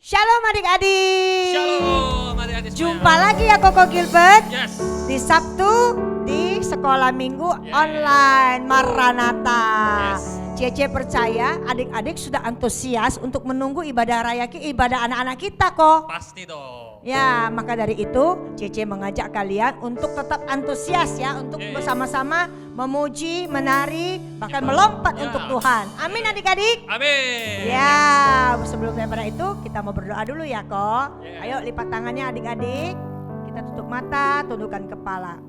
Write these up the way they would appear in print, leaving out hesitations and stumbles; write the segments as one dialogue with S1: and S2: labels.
S1: Shalom adik-adik.
S2: Shalom adik-adik semuanya.
S1: Jumpa lagi ya Koko Gilbert.
S2: Yes.
S1: Di Sabtu di sekolah minggu online Maranatha.
S2: Yes.
S1: Cece percaya adik-adik sudah antusias untuk menunggu ibadah raya ibadah anak-anak kita kok.
S2: Pasti dong.
S1: Ya, maka dari itu Cece mengajak kalian untuk tetap antusias ya, untuk bersama-sama memuji, menari, bahkan melompat untuk Tuhan. Amin adik-adik.
S2: Amin.
S1: Ya, sebelum daripada itu kita mau berdoa dulu ya kok. Ayo lipat tangannya adik-adik. Kita tutup mata, tundukkan kepala.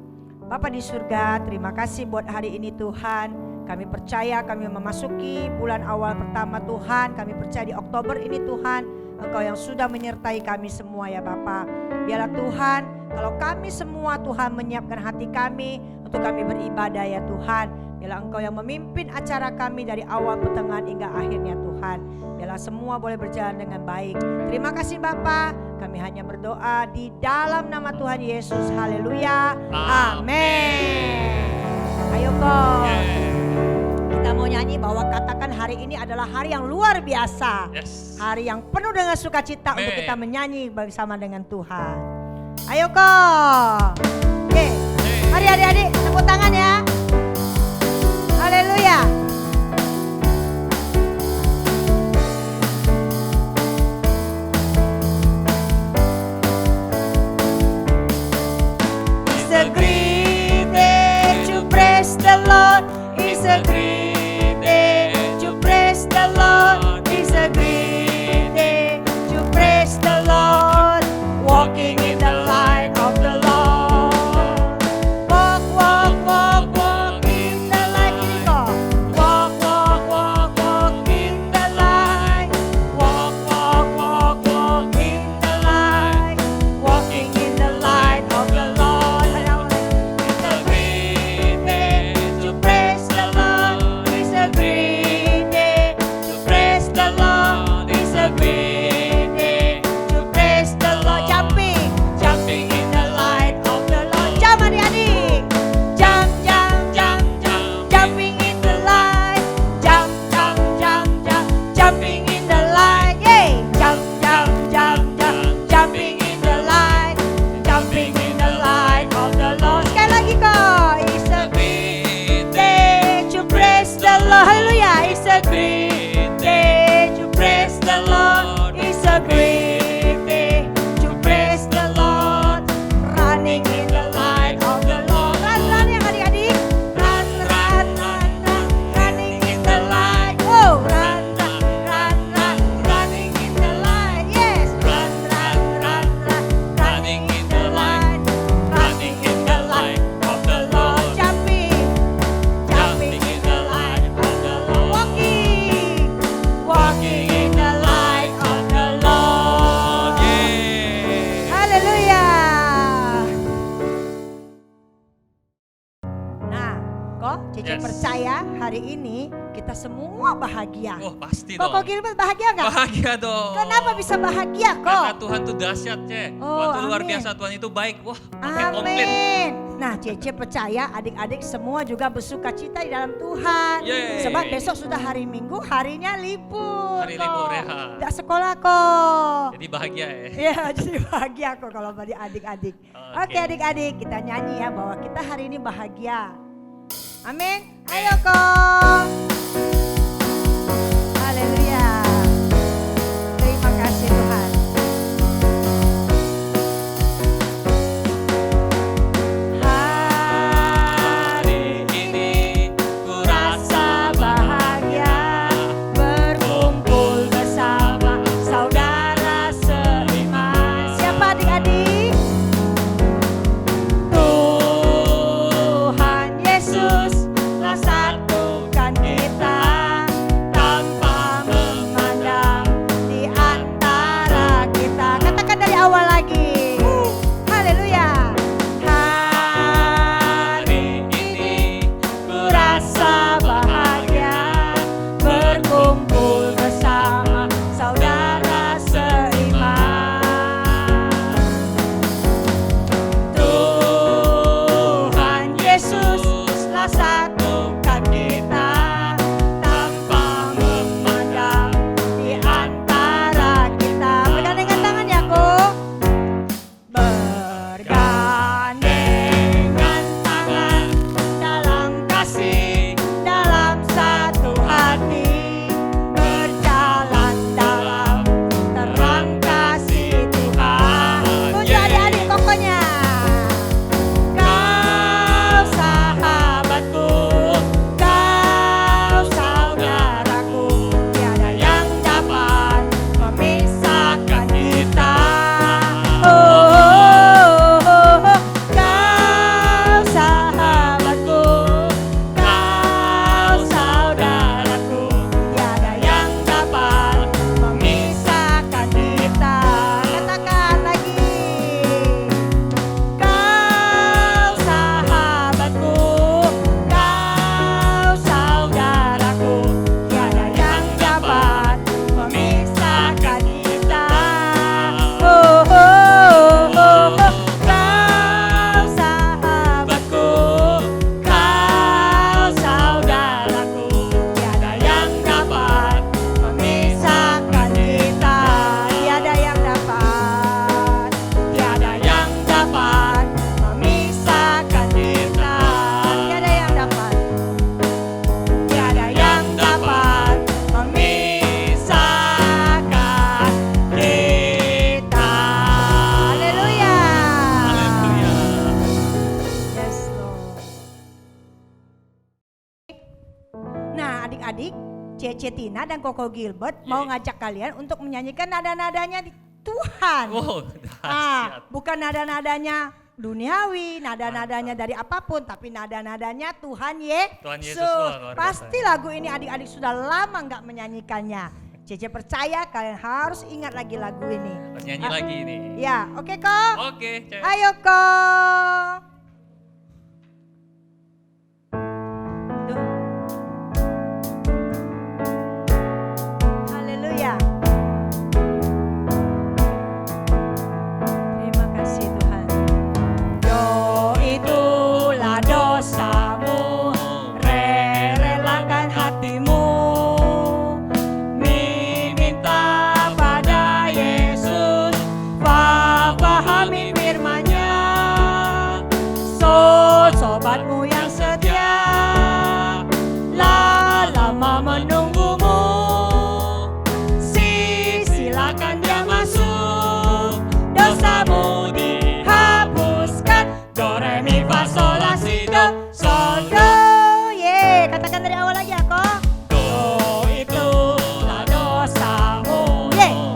S1: Bapa di surga, terima kasih buat hari ini Tuhan. Kami percaya kami memasuki bulan awal pertama Tuhan. Kami percaya di Oktober ini Tuhan, Engkau yang sudah menyertai kami semua ya Bapa. Biarlah Tuhan, kalau kami semua Tuhan menyiapkan hati kami untuk kami beribadah ya Tuhan. Biarlah Engkau yang memimpin acara kami dari awal pertengahan hingga akhirnya Tuhan. Biarlah semua boleh berjalan dengan baik. Terima kasih Bapa. Kami hanya berdoa di dalam nama Tuhan Yesus. Haleluya. Amin. Ayo kok. Kita mau nyanyi bahwa katakan hari ini adalah hari yang luar biasa.
S2: Yes.
S1: Hari yang penuh dengan sukacita untuk kita menyanyi bersama dengan Tuhan. Ayo kok. Oke. Mari adik-adik tepuk tangan ya. Haleluya. It's a great day to praise the Lord. It's a great day to praise the Lord. It's a great day to praise the Lord. Walking in the light of the Lord. Walk, walk, walk, walk in the light. Ini kok. Walk, walk, walk, walk in the light. Walk, walk, walk, walk in the light. Walking in the light of the Lord. It's a great day to praise the Lord. It's a great day to praise the Lord. It's a great day to praise the Lord. Jumping, jumping in the light of the Lord. Jump adik-adik. Jump, jump, jump, jump. Jumping in the light. Jump, jump, jump, jump. Jumping in the light. Yay. Jump, jump, jump, jump. Jumping in the light. Jumping in the light of the Lord. Sekali lagi kok. It's a great day to praise the Lord. Hallelujah. It's a great day to praise the Lord. It's a great day to praise the Lord. Running in the light of the Lord. Run, run yang adik-adik. Run, run, run, run. Running in the light. Oh, run, run, run, run. Running in the light. Yes. Run, run, run, run. Running in the light. Running in the light of the Lord. Jumping. Jumping in the light of the Lord. Walking. Walking in the light of the Lord. Haleluya. Nah, kok Cece
S2: Yes.
S1: percaya hari ini kita semua bahagia.
S2: Oh pasti
S1: Kok
S2: dong.
S1: Gilbert bahagia nggak?
S2: Bahagia dong.
S1: Kenapa bisa bahagia
S2: Karena
S1: kok?
S2: Tuhan tuh dahsyat, Ce.
S1: Oh,
S2: Tuhan tuh luar
S1: amin.
S2: biasa, Tuhan itu baik. Wah, paket komplit.
S1: Amin. Nah, Cece percaya adik-adik semua juga bersuka cita di dalam Tuhan.
S2: Yeay.
S1: Sebab besok sudah hari Minggu, harinya libur.
S2: Hari libur, ya.
S1: Tidak sekolah kok.
S2: Jadi bahagia ya.
S1: Ya, jadi bahagia kok kalau bagi adik-adik. Oke adik-adik, kita nyanyi ya bahwa kita hari ini bahagia. Amin. Ayo kok. Haleluya. Terima kasih Tuhan. Hari ini ku rasa bahagia berkumpul bersama saudara seiman. Siapa adik-adik? Tuhan Yesus telah satukan kita Tina dan Koko Gilbert mau ngajak kalian untuk menyanyikan nada-nadanya Tuhan.
S2: Oh, dahsyat.
S1: Bukan nada-nadanya duniawi, nada-nadanya dari apapun, tapi nada-nadanya Tuhan Yesus.
S2: luar biasa.
S1: Pasti lagu ini adik-adik sudah lama nggak menyanyikannya. Cece percaya kalian harus ingat lagi lagu ini.
S2: Harus nyanyi lagi nih.
S1: Ya, oke kok?
S2: Oke, Cek.
S1: Ayo kok. Haleluya. Terima kasih Tuhan. Do itulah dosamu, relakan hatimu, minta pada Yesus, pahami firman-Nya. Sobatmu yang setia, lama menunggumu, silakan dia masuk, dosamu dihapuskan. Do re mi fa sol la si do sol do. Ye, katakan dari awal lagi aku. Do itulah dosamu,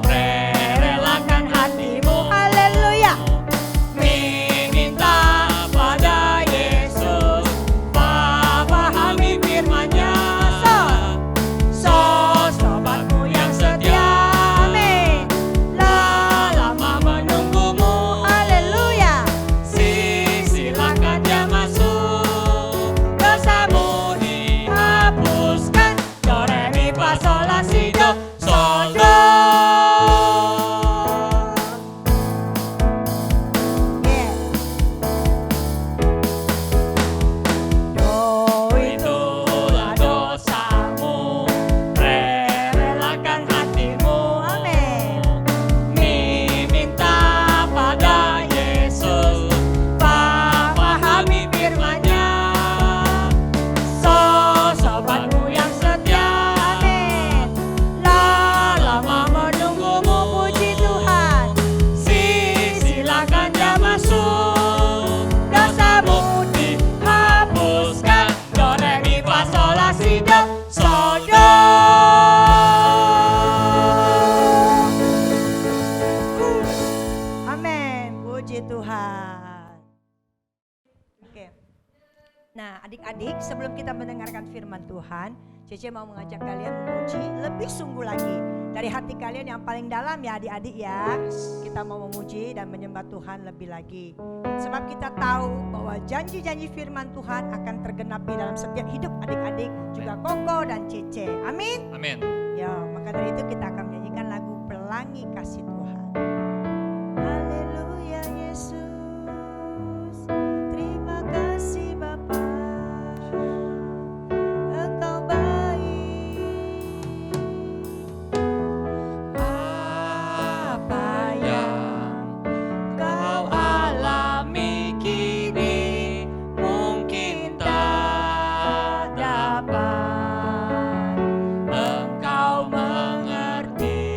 S1: relakan hatimu. Haleluya. Minta pada Yesus, pahami firman-Nya. Sobatmu yang setia, amin. Lama menunggumu, haleluya. Silakan dia masuk, dosamu dihapuskan. Do re mi fa sol la si do sol do. Do itulah dosamu, relakan hatimu, amin. Minta pada Yesus, pahami firman-Nya. Sobatmu yang setia, amin. Lama menunggumu, puji Tuhan. Silakan dia masuk, dosamu dihapuskan. Do re mi fa sol la si do sol do. Amin, puji Tuhan. Oke. Nah, adik-adik, sebelum kita mendengarkan firman Tuhan, Cece mau mengajak kalian memuji lebih sungguh lagi dari hati kalian yang paling dalam ya adik-adik ya. Kita mau memuji dan menyembah Tuhan lebih lagi. Sebab kita tahu bahwa janji-janji firman Tuhan akan tergenapi dalam setiap hidup adik-adik, juga Koko dan Cece. Amin.
S2: Amin.
S1: Ya, maka dari itu kita akan menyanyikan lagu Pelangi Kasih Tuhan. Haleluya Yesus, terima kasih Bapa, Engkau baik. Apa yang kau alami kini mungkin tak dapat engkau mengerti.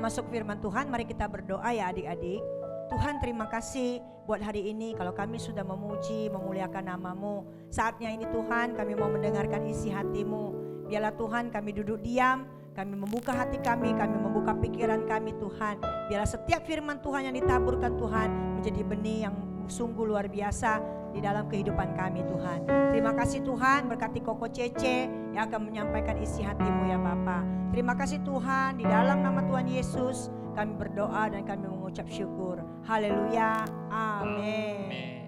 S1: masuk firman Tuhan, mari kita berdoa ya adik-adik. Tuhan, terima kasih buat hari ini. Kalau kami sudah memuji, memuliakan nama-Mu, saatnya ini Tuhan kami mau mendengarkan isi hati-Mu. Biarlah Tuhan kami duduk diam, kami membuka hati kami membuka pikiran kami Tuhan. Biarlah setiap firman Tuhan yang ditaburkan Tuhan menjadi benih yang sungguh luar biasa di dalam kehidupan kami Tuhan. Terima kasih Tuhan, berkati Koko Cece yang akan menyampaikan isi hati-Mu ya Bapa. Terima kasih Tuhan, di dalam nama Tuhan Yesus kami berdoa dan kami mengucap syukur. Haleluya, amin.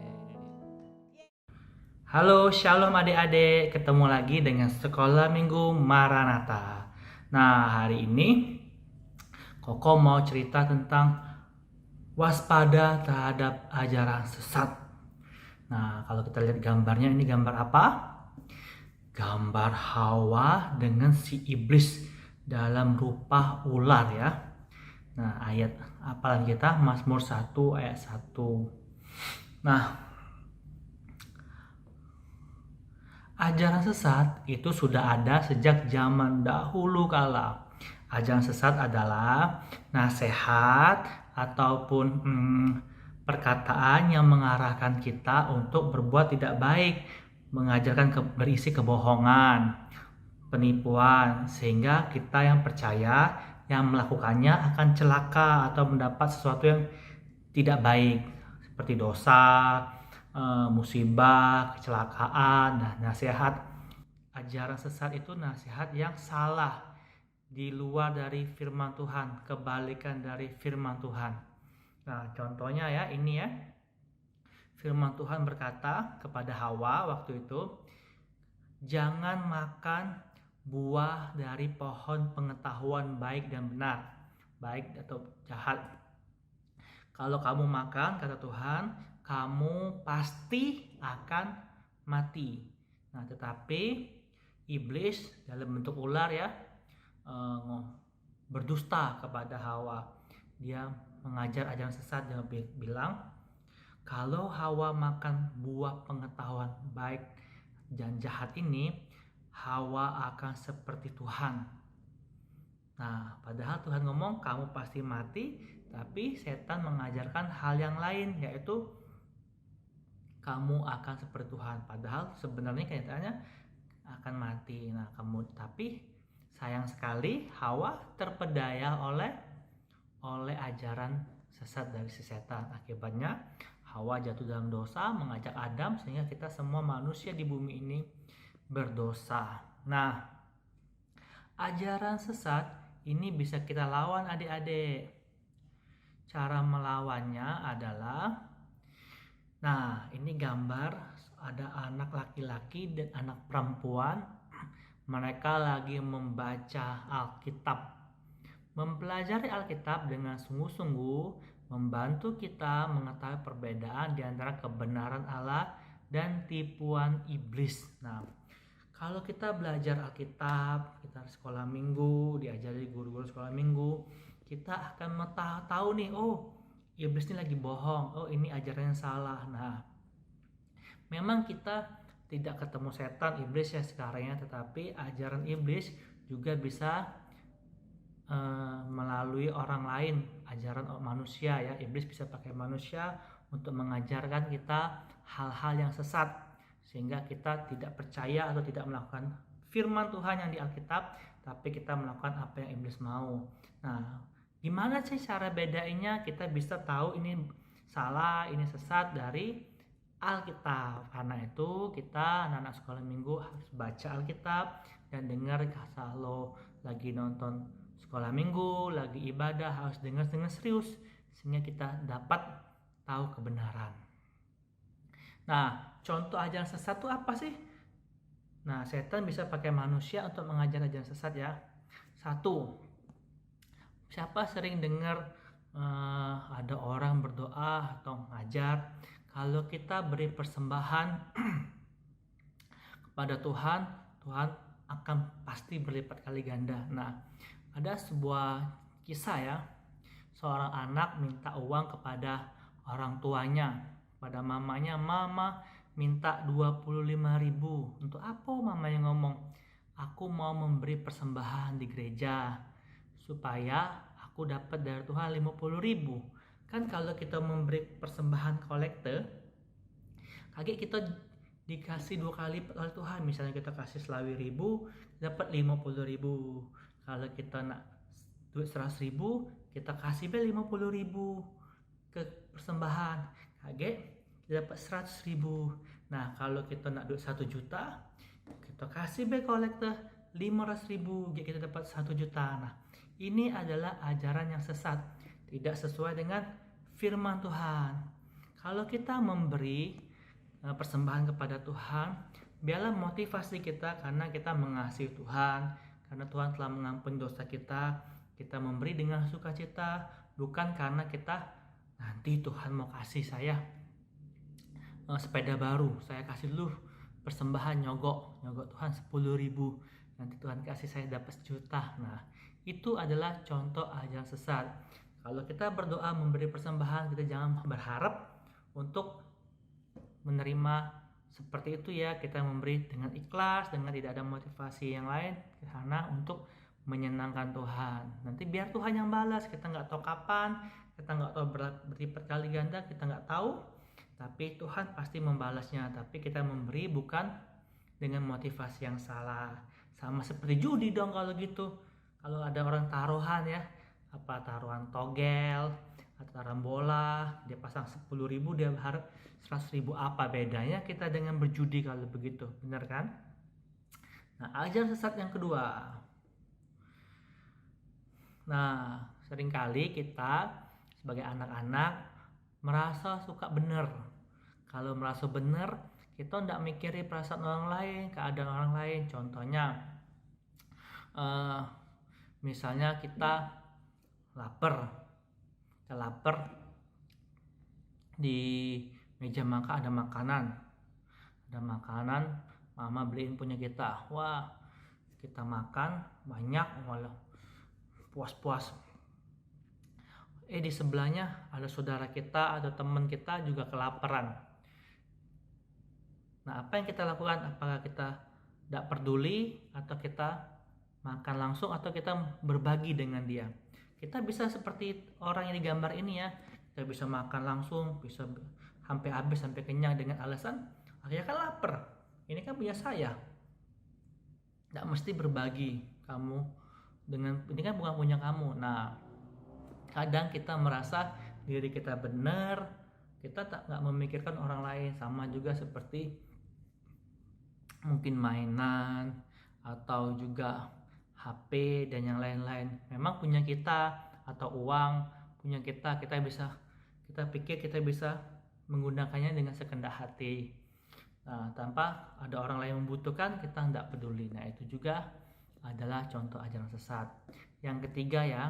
S3: Halo, shalom adik-adik, ketemu lagi dengan Sekolah Minggu Maranatha. Nah, hari ini Koko mau cerita tentang waspada terhadap ajaran sesat. Nah, kalau kita lihat gambarnya, ini gambar apa? Gambar Hawa dengan si iblis dalam rupa ular ya. Nah, ayat hafalan kita Mazmur 1 ayat 1. Nah, ajaran sesat itu sudah ada sejak zaman dahulu kala. Ajaran sesat adalah nasihat ataupun perkataan yang mengarahkan kita untuk berbuat tidak baik, mengajarkan berisi kebohongan, penipuan, sehingga kita yang percaya yang melakukannya akan celaka atau mendapat sesuatu yang tidak baik seperti dosa, musibah, kecelakaan. Nah, nasihat ajaran sesat itu nasihat yang salah, di luar dari firman Tuhan, kebalikan dari firman Tuhan. Nah, contohnya ya ini ya, firman Tuhan berkata kepada Hawa waktu itu, jangan makan buah dari pohon pengetahuan baik dan benar, baik atau jahat. Kalau kamu makan, kata Tuhan, kamu pasti akan mati. Nah, tetapi iblis dalam bentuk ular ya, berdusta kepada Hawa. Dia mengajar ajaran sesat, dia bilang kalau Hawa makan buah pengetahuan baik dan jahat ini, Hawa akan seperti Tuhan. Nah, padahal Tuhan ngomong kamu pasti mati, tapi setan mengajarkan hal yang lain, yaitu kamu akan seperti Tuhan. Padahal sebenarnya kenyataannya akan mati. Nah, tapi sayang sekali Hawa terpedaya oleh ajaran sesat dari si setan. Akibatnya Hawa jatuh dalam dosa, mengajak Adam, sehingga kita semua manusia di bumi ini berdosa. Nah, ajaran sesat ini bisa kita lawan adik-adik. Cara melawannya adalah, nah ini gambar ada anak laki-laki dan anak perempuan. Mereka lagi membaca Alkitab. Mempelajari Alkitab dengan sungguh-sungguh membantu kita mengetahui perbedaan di antara kebenaran Allah dan tipuan iblis. Nah, kalau kita belajar Alkitab, kita sekolah minggu, diajari guru-guru sekolah minggu, kita akan tahu nih, oh iblis ini lagi bohong, oh ini ajarannya salah. Nah, memang kita tidak ketemu setan, iblis ya sekarang ya, tetapi ajaran iblis juga bisa melalui orang lain, ajaran manusia ya. Iblis bisa pakai manusia untuk mengajarkan kita hal-hal yang sesat, sehingga kita tidak percaya atau tidak melakukan firman Tuhan yang di Alkitab, tapi kita melakukan apa yang iblis mau. Nah, gimana sih cara bedainnya? Kita bisa tahu ini salah, ini sesat dari Alkitab. Karena itu kita anak-anak sekolah minggu harus baca Alkitab dan dengar. Kalau lagi nonton sekolah minggu, lagi ibadah, harus dengar dengan serius, sehingga kita dapat tahu kebenaran. Nah, contoh ajaran sesat itu apa sih? Nah, setan bisa pakai manusia untuk mengajar ajaran sesat ya. 1. Siapa sering dengar ada orang berdoa atau mengajar, kalau kita beri persembahan kepada Tuhan, Tuhan akan pasti berlipat kali ganda. Nah, ada sebuah kisah ya, seorang anak minta uang kepada orang tuanya, pada mamanya. Mama minta 25.000. Untuk apa mamanya ngomong? Aku mau memberi persembahan di gereja supaya aku aku dapat dari Tuhan 50.000. Kan kalau kita memberi persembahan kolekte, kaget kita dikasih 2 kali oleh Tuhan. Misalnya kita kasih Selawi 1.000, dapat 50.000. Kalau kita nak duit 100.000, kita kasih 50.000 ke persembahan. Kaget dapat 100.000. Nah, kalau kita nak duit 1 juta, kita kasih be kolektor 500.000, kita dapat 1 juta. Nah, ini adalah ajaran yang sesat, tidak sesuai dengan firman Tuhan. Kalau kita memberi persembahan kepada Tuhan, biarlah motivasi kita karena kita mengasihi Tuhan, karena Tuhan telah mengampuni dosa kita. Kita memberi dengan sukacita, bukan karena kita nanti Tuhan mau kasih saya sepeda baru, saya kasih dulu persembahan nyogok Tuhan 10.000, nanti Tuhan kasih saya dapat 1 juta. Nah, itu adalah contoh ajaran sesat. Kalau kita berdoa memberi persembahan, kita jangan berharap untuk menerima seperti itu ya. Kita memberi dengan ikhlas, dengan tidak ada motivasi yang lain, karena untuk menyenangkan Tuhan. Nanti biar Tuhan yang balas, kita nggak tahu kapan, kita nggak tahu berlipat kali ganda, kita nggak tahu, tapi Tuhan pasti membalasnya. Tapi kita memberi bukan dengan motivasi yang salah. Sama seperti judi dong kalau gitu. Kalau ada orang taruhan ya, taruhan togel atau taruhan bola, dia pasang 10.000, dia berharap 100.000. Apa bedanya kita dengan berjudi kalau begitu, benar kan? Nah, ajaran sesat yang kedua. Nah, seringkali kita sebagai anak-anak merasa suka benar. Kalau merasa benar, kita tidak mikirin perasaan orang lain, keadaan orang lain. Contohnya, misalnya kita lapar, di meja makan ada makanan, mama beliin punya kita. Wah, kita makan banyak, walau puas-puas. Di sebelahnya ada saudara kita atau teman kita juga kelaparan. Nah, apa yang kita lakukan? Apakah kita tidak peduli, atau kita makan langsung, atau kita berbagi dengan dia? Kita bisa seperti orang yang digambar ini ya. Kita bisa makan langsung, bisa sampai habis, sampai kenyang dengan alasan akhirnya kan lapar. Ini kan punya saya. Tidak mesti berbagi kamu dengan ini kan bukan punya kamu. Nah, kadang kita merasa diri kita benar, kita nggak memikirkan orang lain. Sama juga seperti mungkin mainan atau juga HP dan yang lain-lain. Memang punya kita, atau uang punya kita pikir kita bisa menggunakannya dengan sekendak hati. Nah, tanpa ada orang lain membutuhkan, kita tidak peduli. Nah, itu juga adalah contoh ajaran sesat. Yang ketiga ya,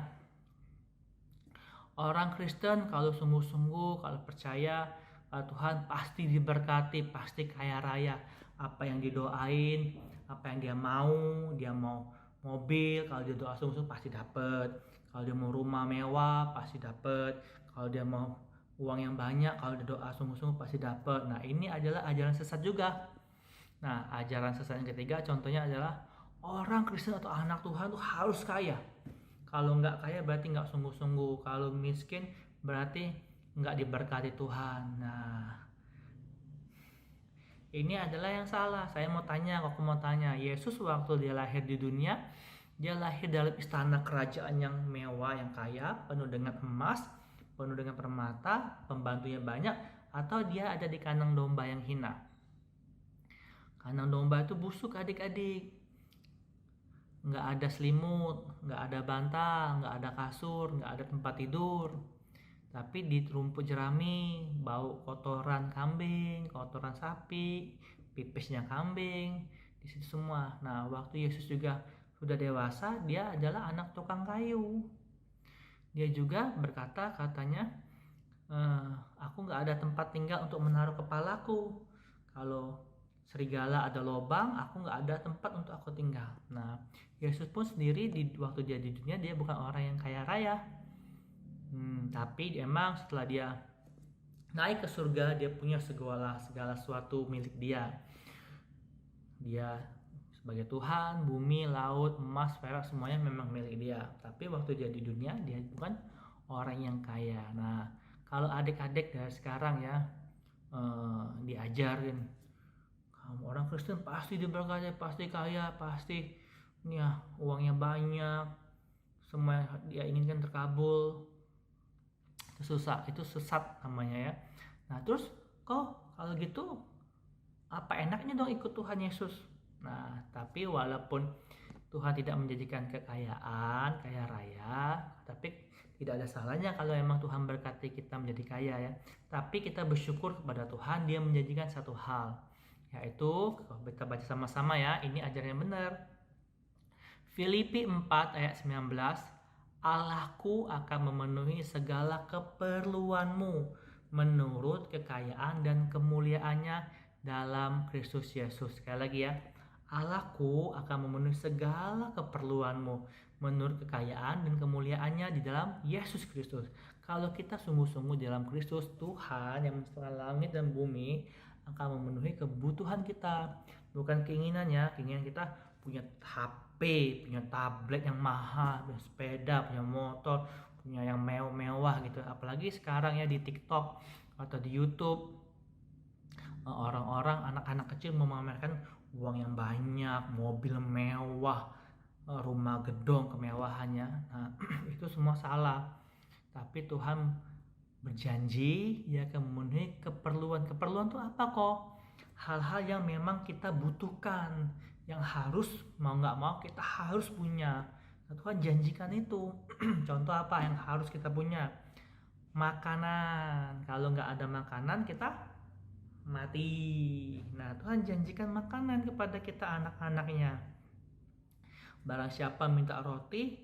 S3: orang Kristen kalau sungguh-sungguh, kalau percaya Tuhan pasti diberkati, pasti kaya raya. Apa yang didoain, apa yang dia mau mobil, kalau dia doa sungguh-sungguh pasti dapat. Kalau dia mau rumah mewah pasti dapat. Kalau dia mau uang yang banyak, kalau dia doa sungguh-sungguh pasti dapat. Nah, ini adalah ajaran sesat juga. Nah, ajaran sesat yang ketiga contohnya adalah orang Kristen atau anak Tuhan tuh harus kaya. Kalau nggak kaya berarti nggak sungguh-sungguh. Kalau miskin berarti nggak diberkati Tuhan. Nah, ini adalah yang salah. Aku mau tanya, Yesus waktu dia lahir di dunia, dia lahir dalam istana kerajaan yang mewah, yang kaya, penuh dengan emas, penuh dengan permata, pembantunya banyak, atau dia ada di kandang domba yang hina? Kandang domba itu busuk adik-adik. Nggak ada selimut, nggak ada bantal, nggak ada kasur, nggak ada tempat tidur. Tapi di rumput jerami, bau kotoran kambing, kotoran sapi, pipisnya kambing, di situ semua. Nah, waktu Yesus juga sudah dewasa, dia adalah anak tukang kayu. Dia juga berkata, katanya, aku nggak ada tempat tinggal untuk menaruh kepalaku. Kalau serigala ada lubang, aku nggak ada tempat untuk aku tinggal. Nah, Yesus pun sendiri waktu dia di dunia, dia bukan orang yang kaya raya. Tapi emang setelah dia naik ke surga, dia punya segala sesuatu milik dia. Dia sebagai Tuhan. Bumi, laut, emas, perak semuanya memang milik dia. Tapi waktu dia di dunia dia bukan orang yang kaya. Nah, kalau adik-adik dari sekarang ya diajarin kamu orang Kristen pasti diberkati, pasti kaya, pasti ya uangnya banyak, semua yang dia inginkan terkabul. Itu susah, itu sesat namanya ya. Nah terus kok kalau gitu apa enaknya dong ikut Tuhan Yesus? Nah tapi walaupun Tuhan tidak menjanjikan kekayaan, kaya raya, tapi tidak ada salahnya kalau memang Tuhan berkati kita menjadi kaya ya. Tapi kita bersyukur kepada Tuhan, dia menjanjikan satu hal, yaitu kita baca sama-sama ya, ini ajaran yang benar. Filipi 4 ayat 19, Allahku akan memenuhi segala keperluanmu menurut kekayaan dan kemuliaannya dalam Kristus Yesus. Sekali lagi ya, Allahku akan memenuhi segala keperluanmu menurut kekayaan dan kemuliaannya di dalam Yesus Kristus. Kalau kita sungguh-sungguh di dalam Kristus, Tuhan yang menciptakan langit dan bumi akan memenuhi kebutuhan kita. Bukan keinginannya, keinginan kita punya HP, punya tablet yang mahal, punya sepeda, punya motor, punya yang mewah gitu. Apalagi sekarang ya di TikTok atau di YouTube, orang-orang, anak-anak kecil memamerkan uang yang banyak, mobil mewah, rumah gedong kemewahannya. Nah, itu semua salah. Tapi Tuhan berjanji dia akan memenuhi keperluan. Keperluan itu apa kok? Hal-hal yang memang kita butuhkan, yang harus mau nggak mau kita harus punya. Nah, Tuhan janjikan itu. Contoh apa yang harus kita punya? Makanan. Kalau nggak ada makanan kita mati. Nah Tuhan janjikan makanan kepada kita anak-anaknya. Barang siapa minta roti,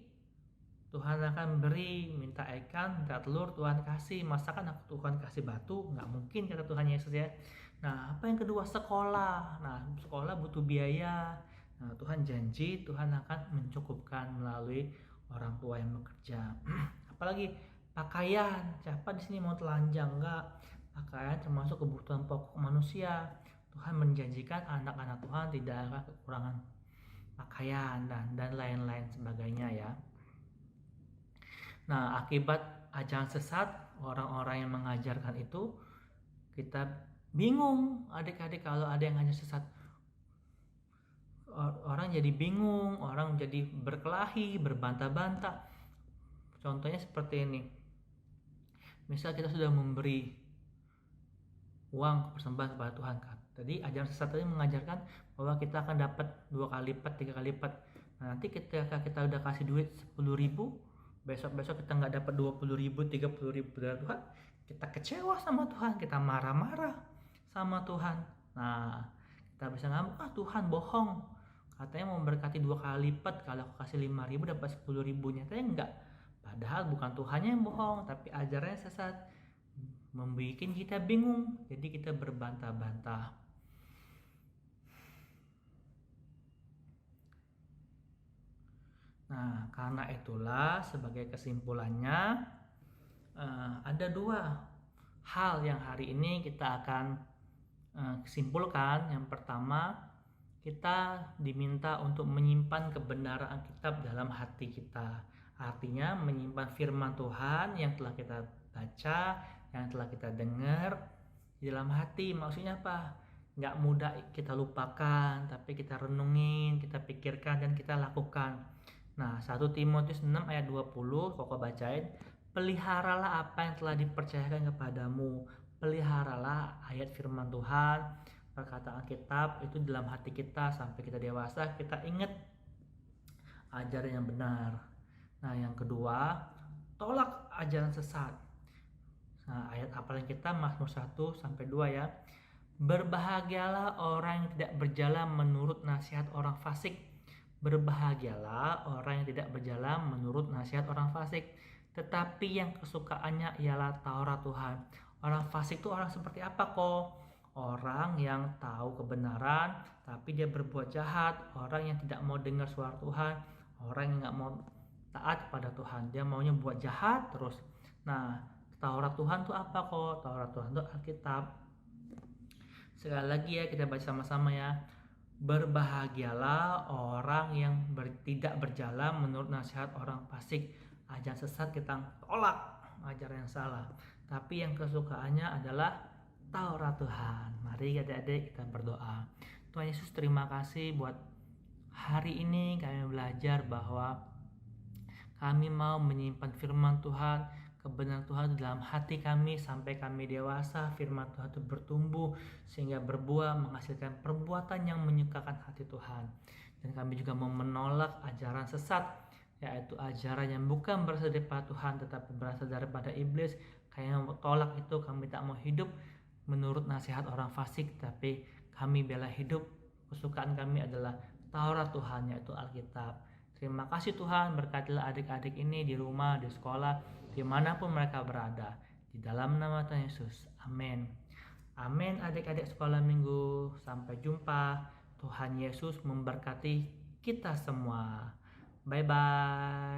S3: Tuhan akan beri. Minta ikan, minta telur, Tuhan kasih. Masa kan Tuhan kasih batu? Nggak mungkin kata Tuhan Yesus ya. Nah apa yang kedua? Sekolah. Nah sekolah butuh biaya. Nah Tuhan janji Tuhan akan mencukupkan melalui orang tua yang bekerja. Apalagi pakaian. Siapa di sini mau telanjang? Enggak. Pakaian termasuk kebutuhan pokok manusia. Tuhan menjanjikan anak-anak Tuhan tidak akan kekurangan pakaian dan lain-lain sebagainya ya. Nah akibat ajaran sesat orang-orang yang mengajarkan itu, kita bingung adik-adik kalau ada yang ngajar sesat. Orang jadi bingung, orang jadi berkelahi, berbantah-bantah. Contohnya seperti ini. Misal kita sudah memberi uang persembahan kepada Tuhan kan. Tadi ajaran sesat tadi mengajarkan bahwa kita akan dapat 2 kali lipat, 3 kali lipat. Nah, nanti ketika kita udah kasih duit 10.000, besok-besok kita nggak dapat 20.000, 30.000 dari Tuhan, kita kecewa sama Tuhan, kita marah-marah sama Tuhan. Nah, kita bisa ngamuk, Tuhan bohong. Katanya mau memberkati 2 kali lipat, kalau aku kasih 5.000 dapat 10.000. Nyatanya enggak. Padahal bukan Tuhannya yang bohong, tapi ajarannya sesat. Membuat kita bingung, jadi kita berbantah-bantah. Nah, karena itulah sebagai kesimpulannya ada 2 hal yang hari ini kita akan simpulkan. Yang pertama, kita diminta untuk menyimpan kebenaran Alkitab dalam hati kita. Artinya menyimpan firman Tuhan yang telah kita baca, yang telah kita dengar di dalam hati. Maksudnya apa? Nggak mudah kita lupakan, tapi kita renungin, kita pikirkan, dan kita lakukan. Nah, 1 Timotius 6 ayat 20, Koko bacain. Peliharalah apa yang telah dipercayakan kepadamu. Peliharalah ayat firman Tuhan, perkataan Alkitab itu dalam hati kita sampai kita dewasa, kita ingat ajaran yang benar. Nah, yang kedua, tolak ajaran sesat. Nah, ayat hafalan kita Mazmur 1-2 ya. Berbahagialah orang yang tidak berjalan menurut nasihat orang fasik. Berbahagialah orang yang tidak berjalan menurut nasihat orang fasik, tetapi yang kesukaannya ialah Taurat Tuhan. Orang fasik itu orang seperti apa kok? Orang yang tahu kebenaran tapi dia berbuat jahat, orang yang tidak mau dengar suara Tuhan, orang yang nggak mau taat kepada Tuhan, dia maunya buat jahat terus. Nah, Taurat Tuhan itu apa kok? Taurat Tuhan itu Alkitab. Sekali lagi ya, kita baca sama-sama ya. Berbahagialah orang yang tidak berjalan menurut nasihat orang fasik. Ajaran sesat kita tolak, ajaran yang salah. Tapi yang kesukaannya adalah Taurat Tuhan. Mari adik-adik kita berdoa. Tuhan Yesus, terima kasih buat hari ini kami belajar bahwa kami mau menyimpan firman Tuhan, kebenaran Tuhan di dalam hati kami sampai kami dewasa. Firman Tuhan itu bertumbuh sehingga berbuah, menghasilkan perbuatan yang menyukakan hati Tuhan. Dan kami juga mau menolak ajaran sesat, yaitu ajaran yang bukan berasal daripada Tuhan tetapi berasal daripada iblis. Kami tolak itu, kami tak mau hidup menurut nasihat orang fasik, tapi kami bela hidup. Kesukaan kami adalah Taurat Tuhan, yaitu Alkitab. Terima kasih Tuhan, berkatilah adik-adik ini di rumah, di sekolah, dimanapun mereka berada. Di dalam nama Tuhan Yesus, amin. Amin adik-adik sekolah minggu, sampai jumpa. Tuhan Yesus memberkati kita semua. Bye-bye.